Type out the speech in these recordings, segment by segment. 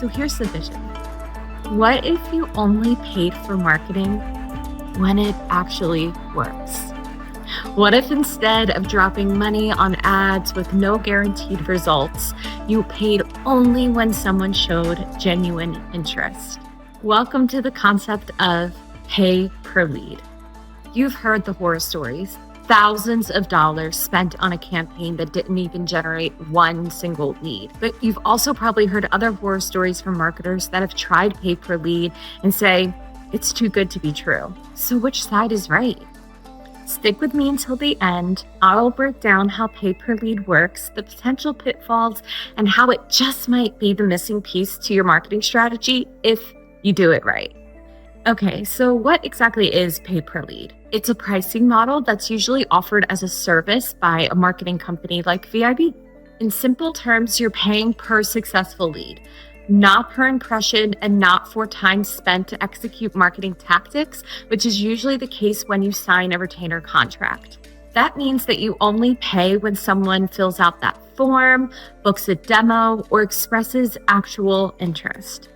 So here's the vision. What if you only paid for marketing when it actually works? What if instead of dropping money on ads with no guaranteed results, you paid only when someone showed genuine interest? Welcome to the concept of pay per lead. You've heard the horror stories. Thousands of dollars spent on a campaign that didn't even generate one single lead. But you've also probably heard other horror stories from marketers that have tried pay per lead and say, it's too good to be true. So which side is right? Stick with me until the end. I'll break down how pay per lead works, the potential pitfalls, and how it just might be the missing piece to your marketing strategy if you do it right. Okay, so what exactly is pay per lead? It's a pricing model that's usually offered as a service by a marketing company like VIB. In simple terms, you're paying per successful lead, not per impression and not for time spent to execute marketing tactics, which is usually the case when you sign a retainer contract. That means that you only pay when someone fills out that form, books a demo, or expresses actual interest.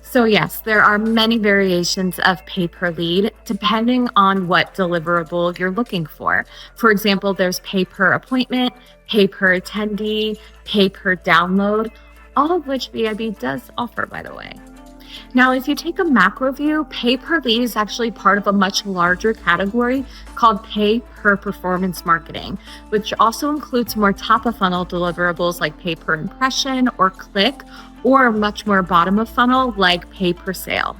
So yes, there are many variations of pay per lead depending on what deliverable you're looking for. For example, there's pay per appointment, pay per attendee, pay per download, all of which VIB does offer, by the way. Now, if you take a macro view, pay per lead is actually part of a much larger category called pay per performance marketing, which also includes more top of funnel deliverables like pay per impression or click, or much more bottom of funnel like pay per sale.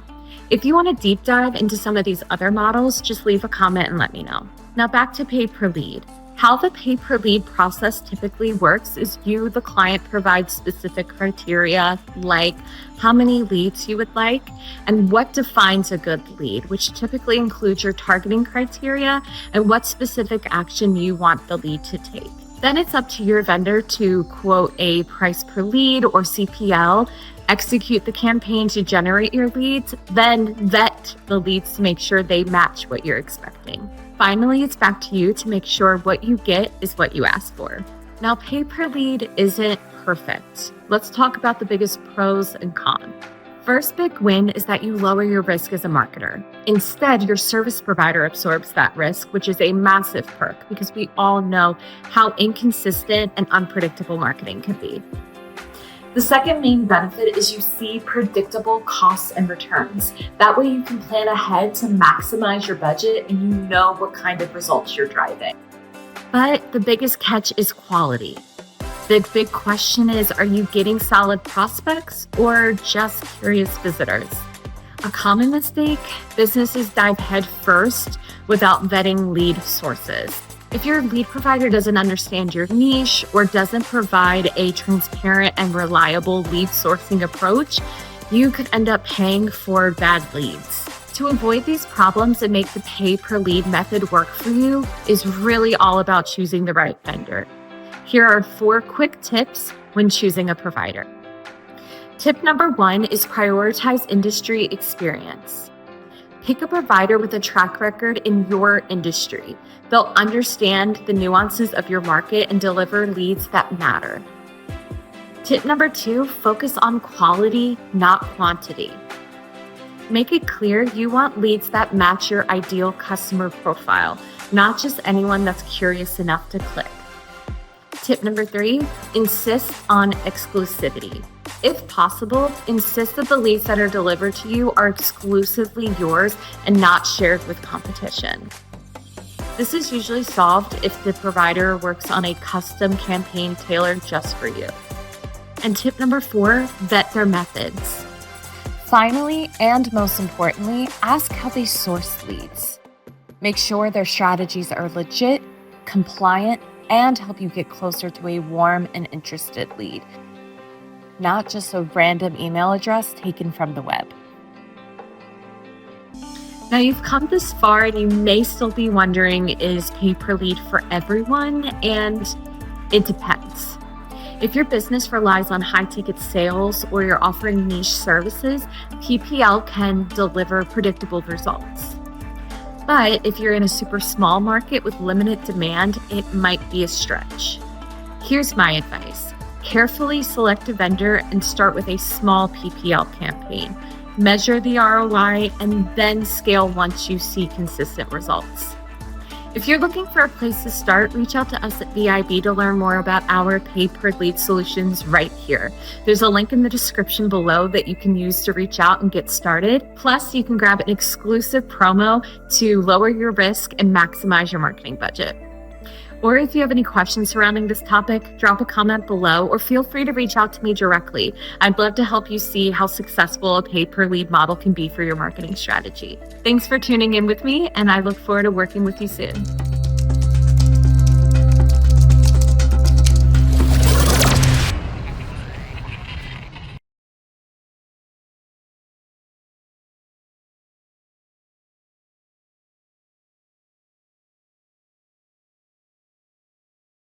If you want to deep dive into some of these other models, just leave a comment and let me know. Now back to pay per lead. How the pay per lead process typically works is you, the client, provides specific criteria like how many leads you would like and what defines a good lead, which typically includes your targeting criteria and what specific action you want the lead to take. Then it's up to your vendor to quote a price per lead or CPL, execute the campaign to generate your leads, then vet the leads to make sure they match what you're expecting. Finally, it's back to you to make sure what you get is what you ask for. Now, pay per lead isn't perfect. Let's talk about the biggest pros and cons. First big win is that you lower your risk as a marketer. Instead, your service provider absorbs that risk, which is a massive perk because we all know how inconsistent and unpredictable marketing can be. The second main benefit is you see predictable costs and returns. That way you can plan ahead to maximize your budget and you know what kind of results you're driving. But the biggest catch is quality. The big question is, are you getting solid prospects or just curious visitors? A common mistake, businesses dive head first without vetting lead sources. If your lead provider doesn't understand your niche or doesn't provide a transparent and reliable lead sourcing approach, you could end up paying for bad leads. To avoid these problems and make the pay per lead method work for you is really all about choosing the right vendor. Here are 4 quick tips when choosing a provider. Tip number 1 is prioritize industry experience. Pick a provider with a track record in your industry. They'll understand the nuances of your market and deliver leads that matter. Tip number 2, focus on quality, not quantity. Make it clear you want leads that match your ideal customer profile, not just anyone that's curious enough to click. Tip number 3, insist on exclusivity. If possible, insist that the leads that are delivered to you are exclusively yours and not shared with competition. This is usually solved if the provider works on a custom campaign tailored just for you. And tip number 4, vet their methods. Finally, and most importantly, ask how they source leads. Make sure their strategies are legit, compliant, and help you get closer to a warm and interested lead, not just a random email address taken from the web. Now you've come this far and you may still be wondering, is pay per lead for everyone? And it depends. If your business relies on high ticket sales or you're offering niche services, PPL can deliver predictable results. But if you're in a super small market with limited demand, it might be a stretch. Here's my advice. Carefully select a vendor and start with a small PPL campaign. Measure the ROI and then scale once you see consistent results. If you're looking for a place to start, reach out to us at VIB to learn more about our pay-per-lead solutions right here. There's a link in the description below that you can use to reach out and get started. Plus, you can grab an exclusive promo to lower your risk and maximize your marketing budget. Or if you have any questions surrounding this topic, drop a comment below or feel free to reach out to me directly. I'd love to help you see how successful a pay-per-lead model can be for your marketing strategy. Thanks for tuning in with me, and I look forward to working with you soon.